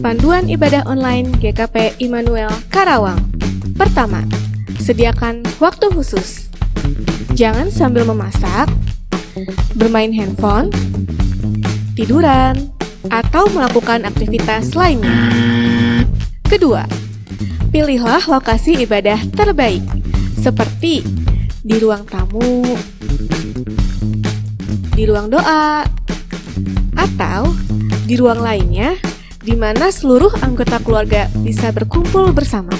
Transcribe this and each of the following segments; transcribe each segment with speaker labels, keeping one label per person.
Speaker 1: Panduan Ibadah Online GKP Immanuel Karawang. Pertama, sediakan waktu khusus. Jangan sambil memasak, bermain handphone, tiduran, atau melakukan aktivitas lainnya. Kedua, pilihlah lokasi ibadah terbaik, seperti di ruang tamu, di ruang doa, atau di ruang lainnya di mana seluruh anggota keluarga bisa berkumpul bersama.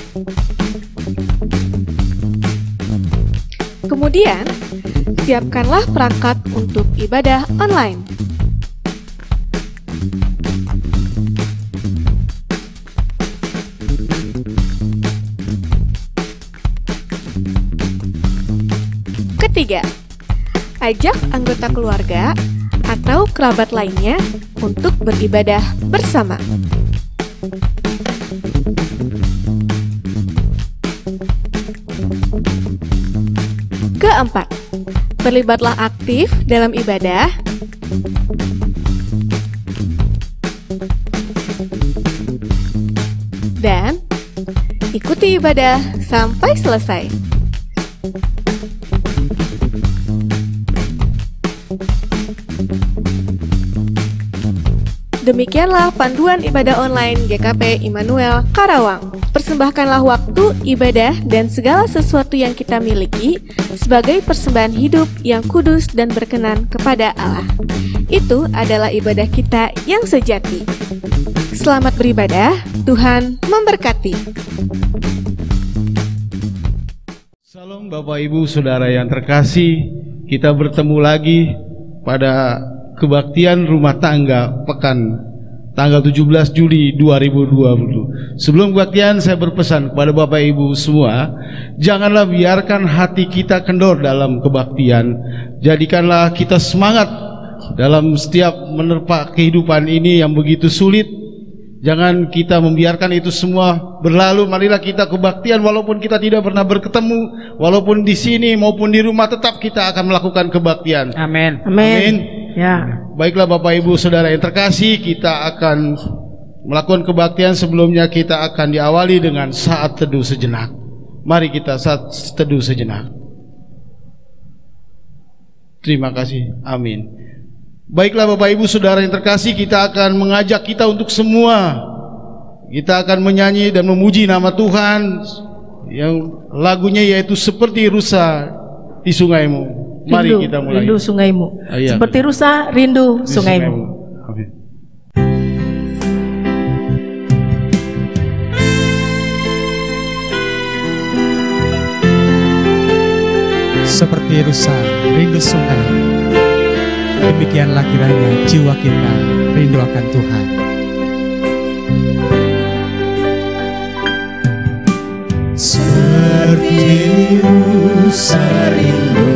Speaker 1: Kemudian, siapkanlah perangkat untuk ibadah online. Ketiga, ajak anggota keluarga atau kerabat lainnya untuk beribadah bersama. Keempat, terlibatlah aktif dalam ibadah. Dan ikuti ibadah sampai selesai. Demikianlah panduan ibadah online GKP Immanuel Karawang. Persembahkanlah waktu, ibadah, dan segala sesuatu yang kita miliki sebagai persembahan hidup yang kudus dan berkenan kepada Allah. Itu adalah ibadah kita yang sejati. Selamat beribadah, Tuhan memberkati.
Speaker 2: Salam Bapak Ibu Saudara yang terkasih, kita bertemu lagi pada kebaktian rumah tangga pekan tanggal 17 Juli 2020. Sebelum kebaktian saya berpesan kepada Bapak Ibu semua, janganlah biarkan hati kita kendor dalam kebaktian. Jadikanlah kita semangat dalam setiap menerpa kehidupan ini yang begitu sulit. Jangan kita membiarkan itu semua berlalu. Marilah kita kebaktian walaupun kita tidak pernah berketemu, walaupun di sini maupun di rumah, tetap kita akan melakukan kebaktian.
Speaker 3: Amin.
Speaker 2: Amin.
Speaker 3: Ya.
Speaker 2: Baiklah Bapak Ibu Saudara yang terkasih, kita akan melakukan kebaktian. Sebelumnya kita akan diawali dengan saat teduh sejenak. Mari kita saat teduh sejenak. Terima kasih. Amin. Baiklah Bapak Ibu Saudara yang terkasih, kita akan mengajak kita untuk semua, kita akan menyanyi dan memuji nama Tuhan, yang lagunya yaitu Seperti Rusa di Sungaimu. Mari kita mulai.
Speaker 3: Rindu sungaimu.
Speaker 2: Iya.
Speaker 3: Seperti rusa, rindu
Speaker 2: Di
Speaker 3: sungaimu.
Speaker 2: Amin.
Speaker 4: Seperti rusa, rindu sungai. Demikianlah kiranya jiwa kita rindu akan Tuhan. Seperti rusa rindu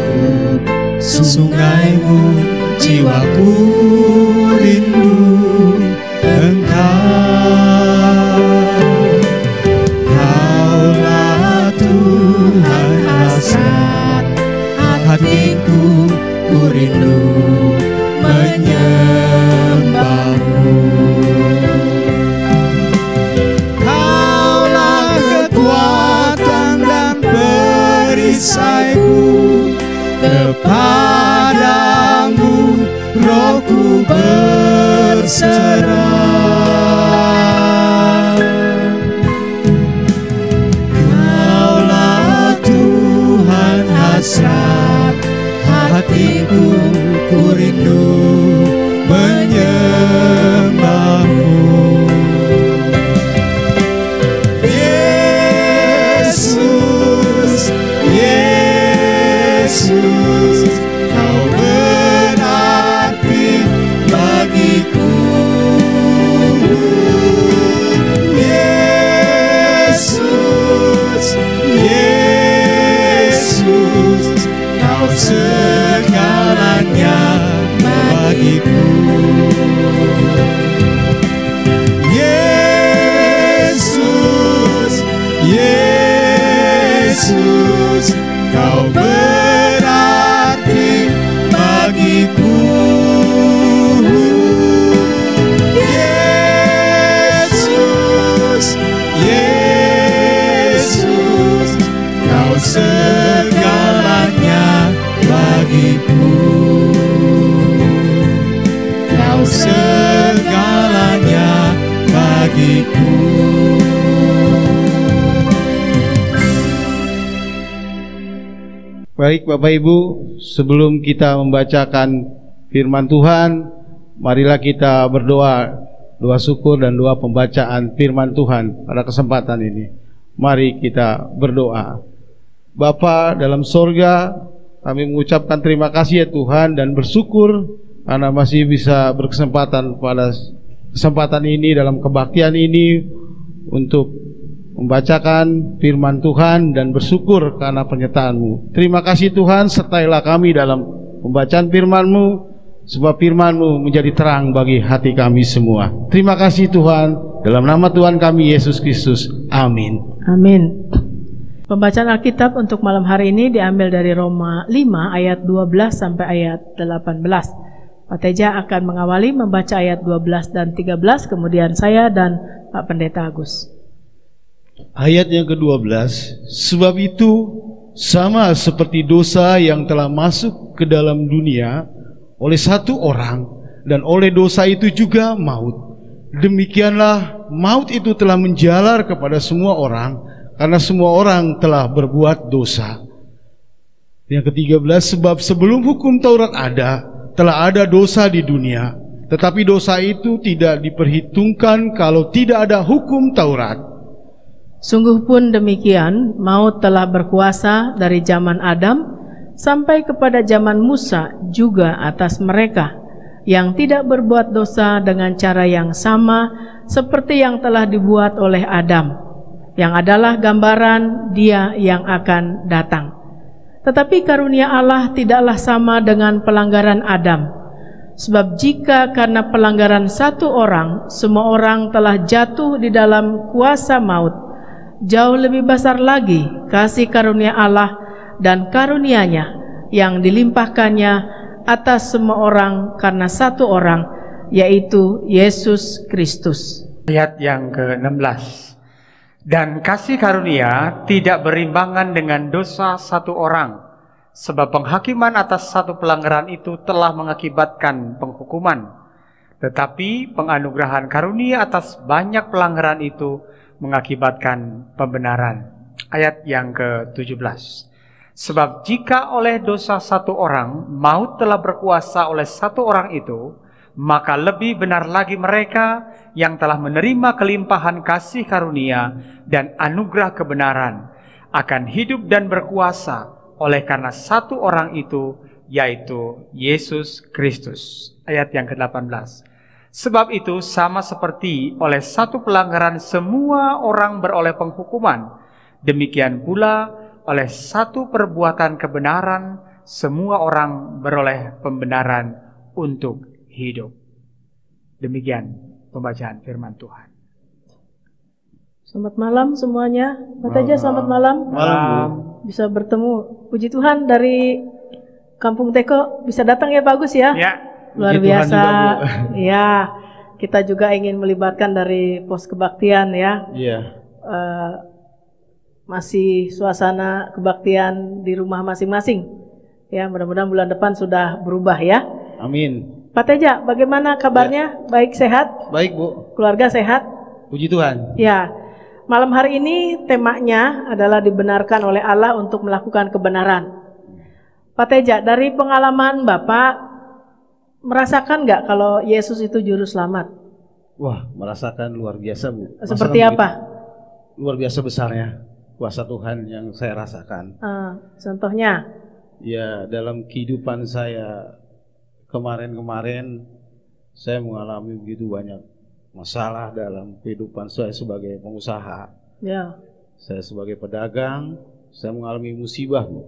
Speaker 4: sungaimu, jiwaku rindu Engkau. Kaulah Tuhan hasrat hatiku, ku rindu menyembahmu. Kaulah kekuatan dan perisaiku, kepadamu rohku berserah. Kaulah Tuhan hasrat hatiku, ku rindu menyembahmu. Yesus, Yesus, Kau berarti bagiku. Yesus, Yesus, Kau segalanya bagiku.
Speaker 2: Baik Bapak Ibu, sebelum kita membacakan firman Tuhan, marilah kita berdoa, doa syukur dan doa pembacaan firman Tuhan pada kesempatan ini. Mari kita berdoa. Bapa dalam sorga, kami mengucapkan terima kasih ya Tuhan dan bersyukur karena masih bisa berkesempatan pada kesempatan ini dalam kebaktian ini untuk membacakan firman Tuhan dan bersyukur karena penyertaan-Mu. Terima kasih Tuhan, sertailah kami dalam pembacaan firman-Mu, sebab firman-Mu menjadi terang bagi hati kami semua. Terima kasih Tuhan, dalam nama Tuhan kami Yesus Kristus. Amin.
Speaker 3: Amin. Pembacaan Alkitab untuk malam hari ini diambil dari Roma 5 ayat 12 sampai ayat 18. Pak Teja akan mengawali membaca ayat 12 dan 13, kemudian saya dan Pak Pendeta Agus.
Speaker 2: Ayat yang ke-12, sebab itu sama seperti dosa yang telah masuk ke dalam dunia oleh satu orang, dan oleh dosa itu juga maut. Demikianlah maut itu telah menjalar kepada semua orang, karena semua orang telah berbuat dosa. Yang ke-13, sebab sebelum hukum Taurat ada, telah ada dosa di dunia, tetapi dosa itu tidak diperhitungkan kalau tidak ada hukum Taurat.
Speaker 3: Sungguh pun demikian, maut telah berkuasa dari zaman Adam sampai kepada zaman Musa juga atas mereka yang tidak berbuat dosa dengan cara yang sama seperti yang telah dibuat oleh Adam, yang adalah gambaran Dia yang akan datang. Tetapi karunia Allah tidaklah sama dengan pelanggaran Adam. Sebab jika karena pelanggaran satu orang, semua orang telah jatuh di dalam kuasa maut, jauh lebih besar lagi kasih karunia Allah dan karunia-Nya yang dilimpahkannya atas semua orang karena satu orang, yaitu Yesus Kristus.
Speaker 5: Ayat yang ke-16. Dan kasih karunia tidak berimbangan dengan dosa satu orang, sebab penghakiman atas satu pelanggaran itu telah mengakibatkan penghukuman. Tetapi penganugerahan karunia atas banyak pelanggaran itu mengakibatkan pembenaran. Ayat yang ke-17. Sebab jika oleh dosa satu orang maut telah berkuasa oleh satu orang itu, maka lebih benar lagi mereka yang telah menerima kelimpahan kasih karunia dan anugerah kebenaran akan hidup dan berkuasa oleh karena satu orang itu, yaitu Yesus Kristus. Ayat yang ke-18. Sebab itu sama seperti oleh satu pelanggaran semua orang beroleh penghukuman, demikian pula oleh satu perbuatan kebenaran semua orang beroleh pembenaran untuk hidup. Demikian pembacaan firman Tuhan.
Speaker 3: Selamat malam semuanya. Pak Teja, selamat malam.
Speaker 2: Malam.
Speaker 3: Bisa bertemu. Puji Tuhan, dari Kampung Teko bisa datang ya Pak Agus ya.
Speaker 5: Ya.
Speaker 3: Luar
Speaker 2: Puji Tuhan
Speaker 3: biasa.
Speaker 2: juga, Bu.
Speaker 3: Ya, kita juga ingin melibatkan dari pos kebaktian ya.
Speaker 2: Iya.
Speaker 3: Masih suasana kebaktian di rumah masing-masing. Ya, mudah-mudahan bulan depan sudah berubah ya.
Speaker 2: Amin.
Speaker 3: Pak Teja, bagaimana kabarnya? Baik, sehat?
Speaker 2: Baik Bu,
Speaker 3: Keluarga sehat?
Speaker 2: puji Tuhan.
Speaker 3: Ya, malam hari ini temanya adalah dibenarkan oleh Allah untuk melakukan kebenaran. Pak Teja, dari pengalaman Bapak, merasakan nggak kalau Yesus itu juru selamat?
Speaker 2: Wah, merasakan luar biasa Bu.
Speaker 3: Seperti
Speaker 2: Merasakan
Speaker 3: apa?
Speaker 2: begitu luar biasa besarnya kuasa Tuhan yang saya rasakan.
Speaker 3: Contohnya?
Speaker 2: Ya, dalam kehidupan saya kemarin-kemarin saya mengalami begitu banyak masalah dalam kehidupan saya sebagai pengusaha.
Speaker 3: Ya.
Speaker 2: Saya sebagai pedagang, saya mengalami musibah Bu.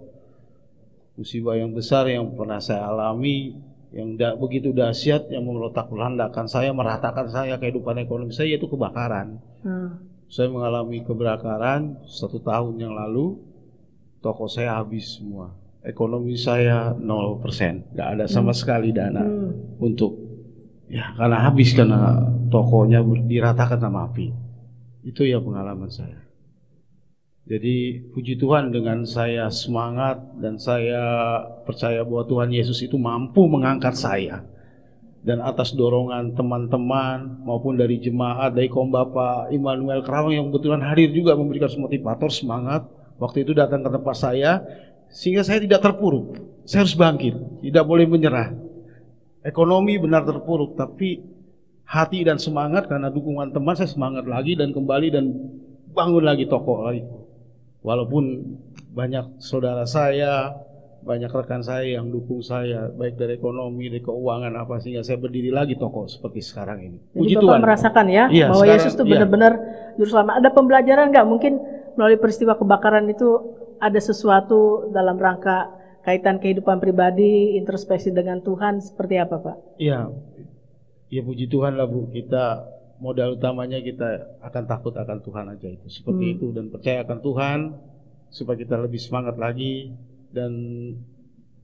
Speaker 2: Musibah yang besar yang pernah saya alami, yang begitu dahsyat, yang merotak-landakan saya, meratakan saya, kehidupan ekonomi saya, yaitu kebakaran. Saya mengalami kebakaran 1 tahun yang lalu, toko saya habis semua. Ekonomi saya 0%, nggak ada sama sekali dana untuk, ya karena habis, karena tokonya diratakan sama api. Itu ya pengalaman saya. Jadi puji Tuhan, dengan saya semangat dan saya percaya bahwa Tuhan Yesus itu mampu mengangkat saya. Dan atas dorongan teman-teman maupun dari jemaat, dari Kom Bapak Immanuel Karawang yang kebetulan hadir juga memberikan motivator semangat. Waktu itu datang ke tempat saya, sehingga saya tidak terpuruk. Saya harus bangkit, tidak boleh menyerah. Ekonomi benar terpuruk, tapi hati dan semangat karena dukungan teman, saya semangat lagi dan kembali dan bangun lagi toko lagi. Walaupun banyak saudara saya, banyak rekan saya yang dukung saya, baik dari ekonomi, dari keuangan apa, sehingga saya berdiri lagi toko seperti sekarang ini.
Speaker 3: Jadi Bapak merasakan ya,
Speaker 2: iya,
Speaker 3: bahwa
Speaker 2: sekarang,
Speaker 3: Yesus itu benar-benar juru selamat. Ada pembelajaran nggak? Mungkin melalui peristiwa kebakaran itu ada sesuatu dalam rangka kaitan kehidupan pribadi, introspeksi dengan Tuhan, seperti apa Pak?
Speaker 2: Iya, ya puji Tuhan lah Bu, kita modal utamanya kita akan takut akan Tuhan aja itu, seperti itu, dan percaya akan Tuhan supaya kita lebih semangat lagi dan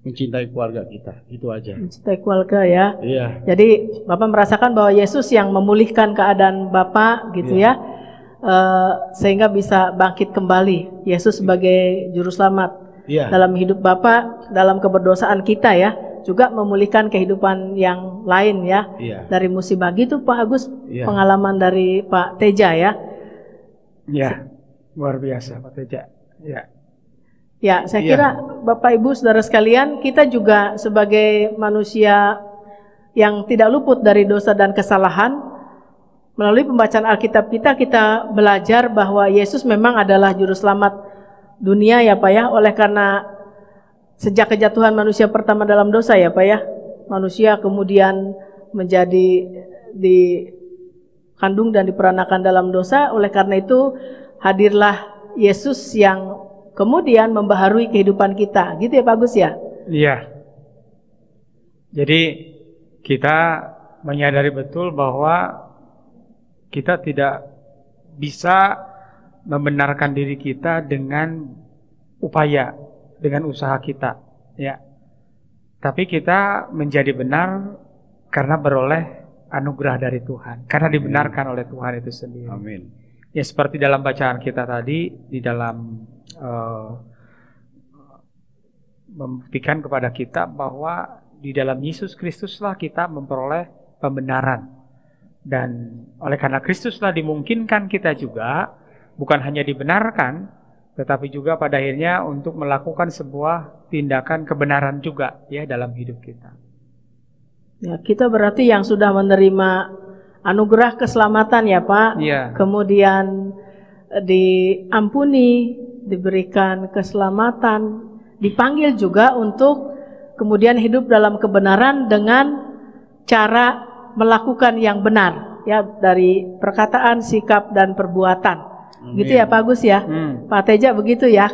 Speaker 2: mencintai keluarga kita, itu aja.
Speaker 3: Mencintai keluarga ya.
Speaker 2: Iya.
Speaker 3: Jadi Bapak merasakan bahwa Yesus yang memulihkan keadaan Bapak gitu ya, sehingga bisa bangkit kembali. Yesus sebagai juru selamat dalam hidup Bapak, dalam keberdosaan kita ya, juga memulihkan kehidupan yang lain ya, dari musibah gitu Pak Agus. Pengalaman dari Pak Teja ya.
Speaker 5: Ya, luar biasa Pak Teja. Ya.
Speaker 3: Ya, saya kira Bapak Ibu Saudara sekalian, kita juga sebagai manusia yang tidak luput dari dosa dan kesalahan, melalui pembacaan Alkitab kita belajar bahwa Yesus memang adalah juru selamat dunia ya Pak ya, oleh karena sejak kejatuhan manusia pertama dalam dosa ya Pak ya, manusia kemudian menjadi dikandung dan diperanakan dalam dosa, oleh karena itu hadirlah Yesus yang kemudian membaharui kehidupan kita, gitu ya Pak Agus ya?
Speaker 5: Iya. Jadi kita menyadari betul bahwa kita tidak bisa membenarkan diri kita dengan upaya, dengan usaha kita, ya. Tapi kita menjadi benar karena beroleh anugerah dari Tuhan, karena dibenarkan oleh Tuhan itu sendiri.
Speaker 2: Amin.
Speaker 5: Ya, seperti dalam bacaan kita tadi, di dalam membuktikan kepada kita bahwa di dalam Yesus Kristuslah kita memperoleh pembenaran, dan oleh karena Kristuslah dimungkinkan kita juga bukan hanya dibenarkan, tetapi juga pada akhirnya untuk melakukan sebuah tindakan kebenaran juga ya dalam hidup kita.
Speaker 3: Ya, kita berarti yang sudah menerima anugerah keselamatan ya Pak, kemudian diampuni, diberikan keselamatan, dipanggil juga untuk kemudian hidup dalam kebenaran dengan cara melakukan yang benar ya, dari perkataan, sikap dan perbuatan. Gitu ya Pak Agus ya. Pak Teja begitu ya.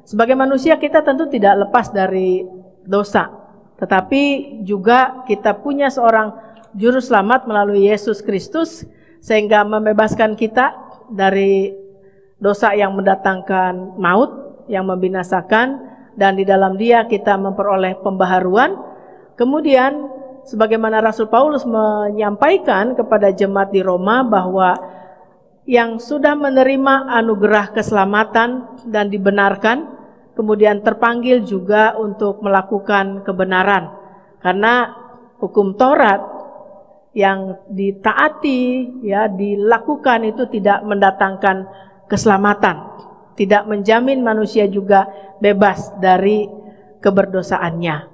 Speaker 3: Sebagai manusia kita tentu tidak lepas dari dosa, tetapi juga kita punya seorang juru selamat melalui Yesus Kristus, sehingga membebaskan kita dari dosa yang mendatangkan maut, yang membinasakan, dan di dalam Dia kita memperoleh pembaharuan. Kemudian sebagaimana Rasul Paulus menyampaikan kepada jemaat di Roma bahwa yang sudah menerima anugerah keselamatan dan dibenarkan, kemudian terpanggil juga untuk melakukan kebenaran. Karena hukum Taurat yang ditaati ya, dilakukan itu tidak mendatangkan keselamatan, tidak menjamin manusia juga bebas dari keberdosaannya.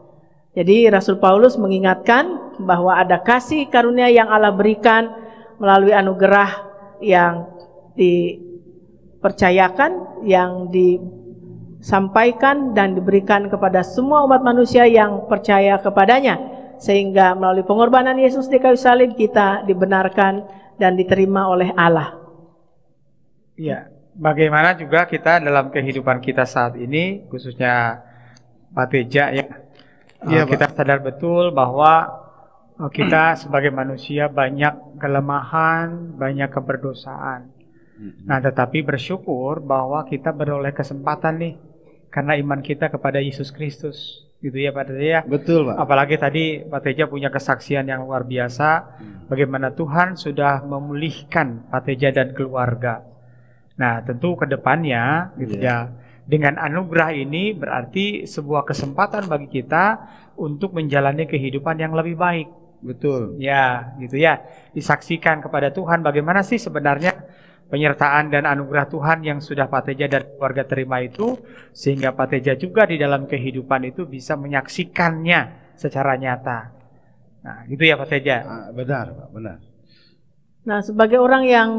Speaker 3: Jadi Rasul Paulus mengingatkan bahwa ada kasih karunia yang Allah berikan melalui anugerah yang dipercayakan, yang disampaikan dan diberikan kepada semua umat manusia yang percaya kepadanya, sehingga melalui pengorbanan Yesus di kayu salib kita dibenarkan dan diterima oleh Allah.
Speaker 5: Ya, bagaimana juga kita dalam kehidupan kita saat ini, khususnya Pak Teja ya, kita sadar betul bahwa kita sebagai manusia banyak kelemahan, banyak keberdosaan. Nah, tetapi bersyukur bahwa kita beroleh kesempatan nih, karena iman kita kepada Yesus Kristus. Gitu ya Pak Teja.
Speaker 2: Betul Pak.
Speaker 5: Apalagi tadi Pak Teja punya kesaksian yang luar biasa, bagaimana Tuhan sudah memulihkan Pak Teja dan keluarga. Nah, tentu ke depannya gitu ya, dengan anugerah ini berarti sebuah kesempatan bagi kita untuk menjalani kehidupan yang lebih baik.
Speaker 2: Betul.
Speaker 5: Ya, gitu ya. Disaksikan kepada Tuhan bagaimana sih sebenarnya penyertaan dan anugerah Tuhan yang sudah Pak Teja dan keluarga terima itu, sehingga Pak Teja juga di dalam kehidupan itu bisa menyaksikannya secara nyata. Nah, gitu ya Pak Teja.
Speaker 2: Benar, Pak, benar.
Speaker 3: Nah, sebagai orang yang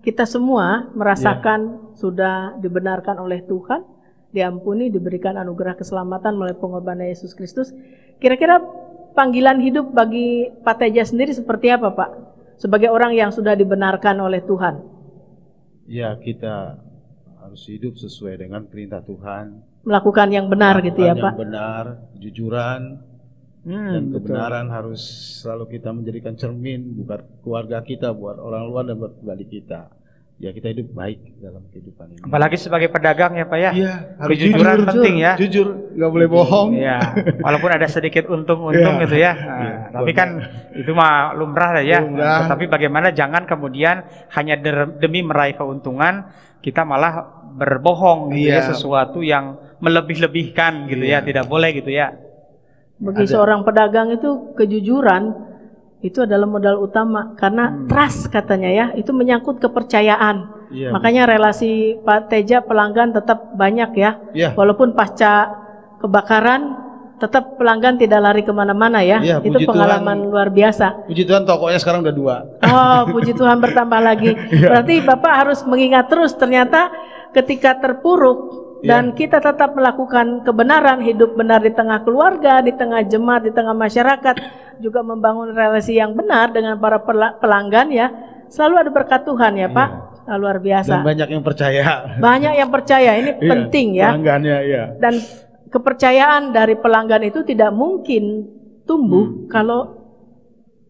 Speaker 3: kita semua merasakan sudah dibenarkan oleh Tuhan, diampuni, diberikan anugerah keselamatan melalui pengorbanan Yesus Kristus, kira-kira panggilan hidup bagi Pak Teja sendiri seperti apa, Pak? Sebagai orang yang sudah dibenarkan oleh Tuhan.
Speaker 2: Ya, kita harus hidup sesuai dengan perintah Tuhan.
Speaker 3: Melakukan yang benar gitu ya, Pak?
Speaker 2: Yang benar, kejujuran, dan kebenaran harus selalu kita menjadikan cermin buat keluarga kita, buat orang luar dan buat pribadi kita. Ya, kita hidup baik dalam kehidupan ini.
Speaker 5: Apalagi sebagai pedagang ya Pak ya.
Speaker 2: Iya, harus
Speaker 5: kejujuran penting ya.
Speaker 2: Jujur, nggak boleh bohong.
Speaker 5: Iya, walaupun ada sedikit untung-untung gitu ya. Nah, tapi kan itu mah lumrah ya.
Speaker 2: Lumrah.
Speaker 5: Tetapi bagaimana jangan kemudian hanya demi meraih keuntungan kita malah berbohong gitu ya, sesuatu yang melebih-lebihkan gitu ya, tidak boleh gitu ya.
Speaker 3: Bagi seorang pedagang itu kejujuran itu adalah modal utama karena trust katanya ya, itu menyangkut kepercayaan. Makanya relasi Pak Teja pelanggan tetap banyak ya. Walaupun pasca kebakaran tetap pelanggan tidak lari kemana-mana ya. Itu pengalaman Tuhan, luar biasa.
Speaker 2: Puji Tuhan, tokonya sekarang udah 2.
Speaker 3: Oh, puji Tuhan bertambah lagi. Berarti Bapak harus mengingat terus, ternyata ketika terpuruk dan kita tetap melakukan kebenaran, hidup benar di tengah keluarga, di tengah jemaat, di tengah masyarakat, juga membangun relasi yang benar dengan para pelanggan ya, selalu ada berkat Tuhan ya Pak. Luar biasa.
Speaker 2: Dan banyak yang percaya.
Speaker 3: Banyak yang percaya, ini penting ya.
Speaker 2: Pelanggannya
Speaker 3: Dan kepercayaan dari pelanggan itu tidak mungkin tumbuh kalau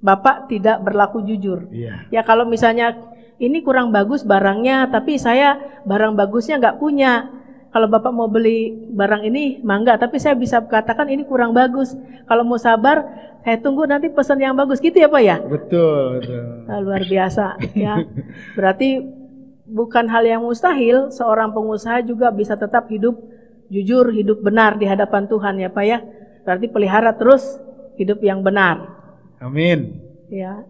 Speaker 3: Bapak tidak berlaku jujur. Ya, kalau misalnya ini kurang bagus barangnya, tapi saya barang bagusnya nggak punya. Kalau Bapak mau beli barang ini, mangga, tapi saya bisa katakan ini kurang bagus. Kalau mau sabar, saya tunggu nanti pesan yang bagus, gitu ya Pak ya?
Speaker 2: Betul.
Speaker 3: Nah, luar biasa ya. Berarti bukan hal yang mustahil, seorang pengusaha juga bisa tetap hidup jujur, hidup benar di hadapan Tuhan ya Pak ya. Berarti pelihara terus hidup yang benar.
Speaker 2: Amin.
Speaker 3: Ya,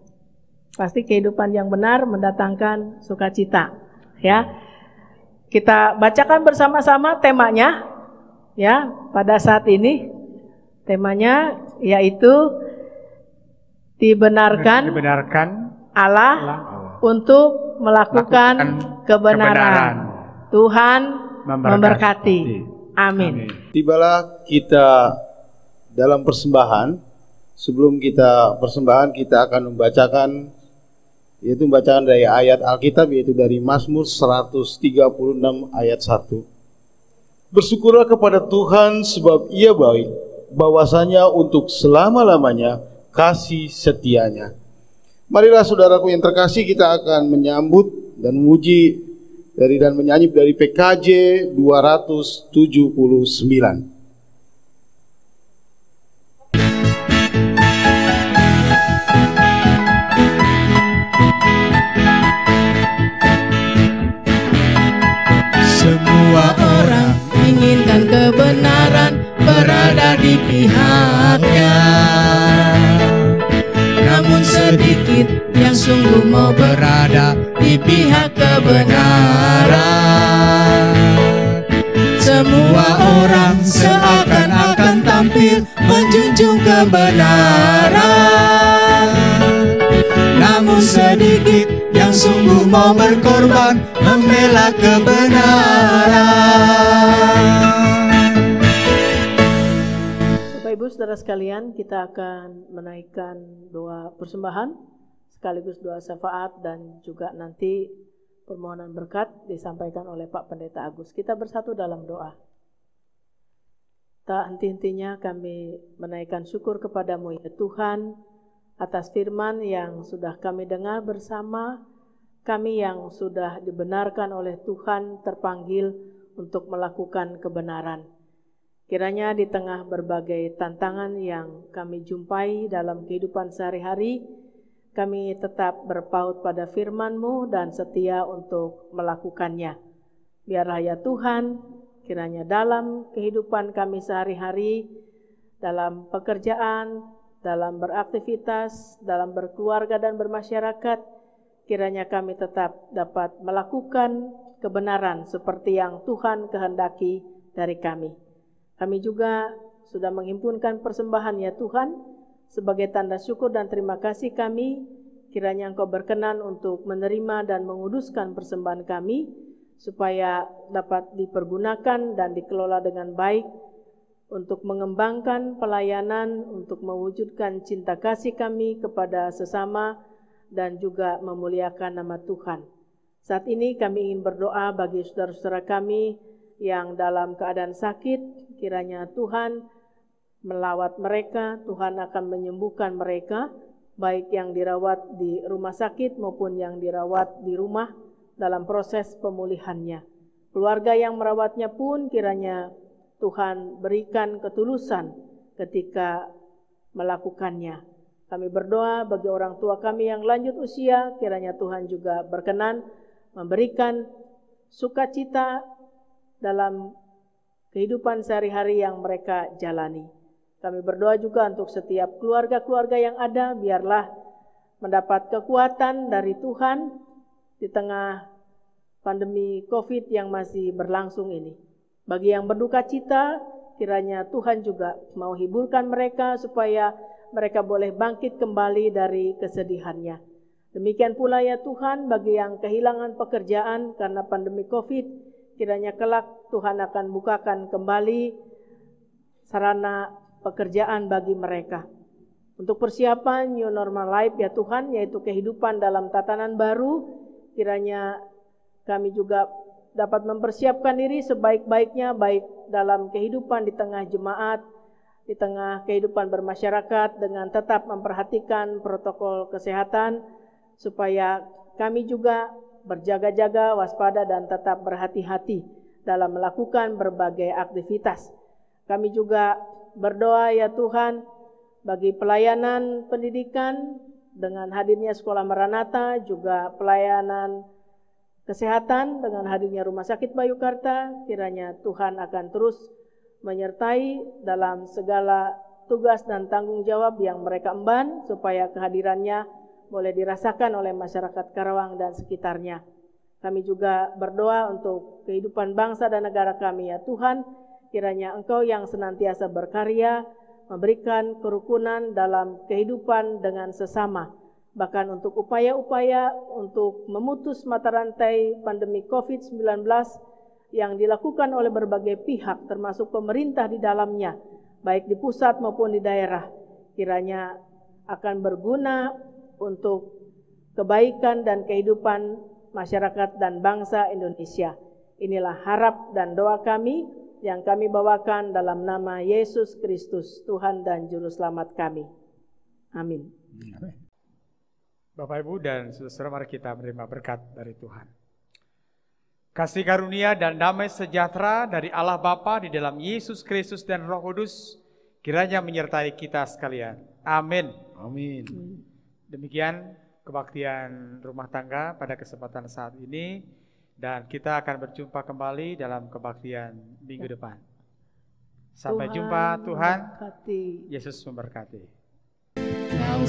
Speaker 3: pasti kehidupan yang benar mendatangkan sukacita ya. Kita bacakan bersama-sama temanya ya pada saat ini. Temanya yaitu dibenarkan Allah untuk melakukan kebenaran. Tuhan memberkati. Amin.
Speaker 2: Tibalah kita dalam persembahan. Sebelum kita persembahan, kita akan membacakan, yaitu bacaan dari ayat Alkitab, yaitu dari Mazmur 136 ayat 1. Bersyukurlah kepada Tuhan sebab Ia baik, bahwasanya untuk selama-lamanya kasih setianya. Marilah saudaraku yang terkasih, kita akan menyambut dan memuji dan menyanyi dari PKJ 279.
Speaker 4: Semua orang inginkan kebenaran berada di pihaknya, namun sedikit yang sungguh mau berada di pihak kebenaran. Semua orang seakan-akan tampil menjunjung kebenaran, namun sedikit yang sungguh mau berkorban membela kebenaran.
Speaker 3: Bapak Ibu Saudara sekalian, kita akan menaikkan doa persembahan sekaligus doa syafaat dan juga nanti permohonan berkat disampaikan oleh Pak Pendeta Agus. Kita bersatu dalam doa. Tak henti-hentinya kami menaikkan syukur kepadamu ya Tuhan, atas firman yang sudah kami dengar bersama, kami yang sudah dibenarkan oleh Tuhan terpanggil untuk melakukan kebenaran. Kiranya di tengah berbagai tantangan yang kami jumpai dalam kehidupan sehari-hari, kami tetap berpaut pada firman-Mu dan setia untuk melakukannya. Biarlah ya Tuhan, kiranya dalam kehidupan kami sehari-hari, dalam pekerjaan, dalam beraktivitas, dalam berkeluarga dan bermasyarakat, kiranya kami tetap dapat melakukan kebenaran seperti yang Tuhan kehendaki dari kami. Kami juga sudah menghimpunkan persembahan ya Tuhan, sebagai tanda syukur dan terima kasih kami, kiranya Engkau berkenan untuk menerima dan menguduskan persembahan kami, supaya dapat dipergunakan dan dikelola dengan baik untuk mengembangkan pelayanan, untuk mewujudkan cinta kasih kami kepada sesama, dan juga memuliakan nama Tuhan. Saat ini kami ingin berdoa bagi saudara-saudara kami yang dalam keadaan sakit, kiranya Tuhan melawat mereka, Tuhan akan menyembuhkan mereka, baik yang dirawat di rumah sakit maupun yang dirawat di rumah dalam proses pemulihannya. Keluarga yang merawatnya pun kiranya Tuhan berikan ketulusan ketika melakukannya. Kami berdoa bagi orang tua kami yang lanjut usia, kiranya Tuhan juga berkenan memberikan sukacita dalam kehidupan sehari-hari yang mereka jalani. Kami berdoa juga untuk setiap keluarga-keluarga yang ada, biarlah mendapat kekuatan dari Tuhan di tengah pandemi COVID yang masih berlangsung ini. Bagi yang berduka cita, kiranya Tuhan juga mau hiburkan mereka supaya mereka boleh bangkit kembali dari kesedihannya. Demikian pula ya Tuhan, bagi yang kehilangan pekerjaan karena pandemi COVID, kiranya kelak Tuhan akan bukakan kembali sarana pekerjaan bagi mereka. Untuk persiapan new normal life ya Tuhan, yaitu kehidupan dalam tatanan baru, kiranya kami juga dapat mempersiapkan diri sebaik-baiknya, baik dalam kehidupan di tengah jemaat, di tengah kehidupan bermasyarakat, dengan tetap memperhatikan protokol kesehatan, supaya kami juga berjaga-jaga, waspada, dan tetap berhati-hati dalam melakukan berbagai aktivitas. Kami juga berdoa ya Tuhan, bagi pelayanan pendidikan dengan hadirnya Sekolah Maranatha, juga pelayanan kesehatan dengan hadirnya Rumah Sakit Bayukarta, kiranya Tuhan akan terus menyertai dalam segala tugas dan tanggung jawab yang mereka emban, supaya kehadirannya boleh dirasakan oleh masyarakat Karawang dan sekitarnya. Kami juga berdoa untuk kehidupan bangsa dan negara kami ya Tuhan, kiranya Engkau yang senantiasa berkarya, memberikan kerukunan dalam kehidupan dengan sesama, bahkan untuk upaya-upaya untuk memutus mata rantai pandemi COVID-19 yang dilakukan oleh berbagai pihak, termasuk pemerintah di dalamnya, baik di pusat maupun di daerah, kiranya akan berguna untuk kebaikan dan kehidupan masyarakat dan bangsa Indonesia. Inilah harap dan doa kami yang kami bawakan dalam nama Yesus Kristus, Tuhan dan Juru Selamat kami. Amin.
Speaker 5: Bapak, Ibu, dan saudara-saudara, mari kita menerima berkat dari Tuhan. Kasih karunia dan damai sejahtera dari Allah Bapa di dalam Yesus Kristus dan Roh Kudus kiranya menyertai kita sekalian. Amin.
Speaker 2: Amin.
Speaker 5: Demikian kebaktian rumah tangga pada kesempatan saat ini, dan kita akan berjumpa kembali dalam kebaktian minggu depan. Sampai jumpa. Tuhan Yesus memberkati.
Speaker 4: Kau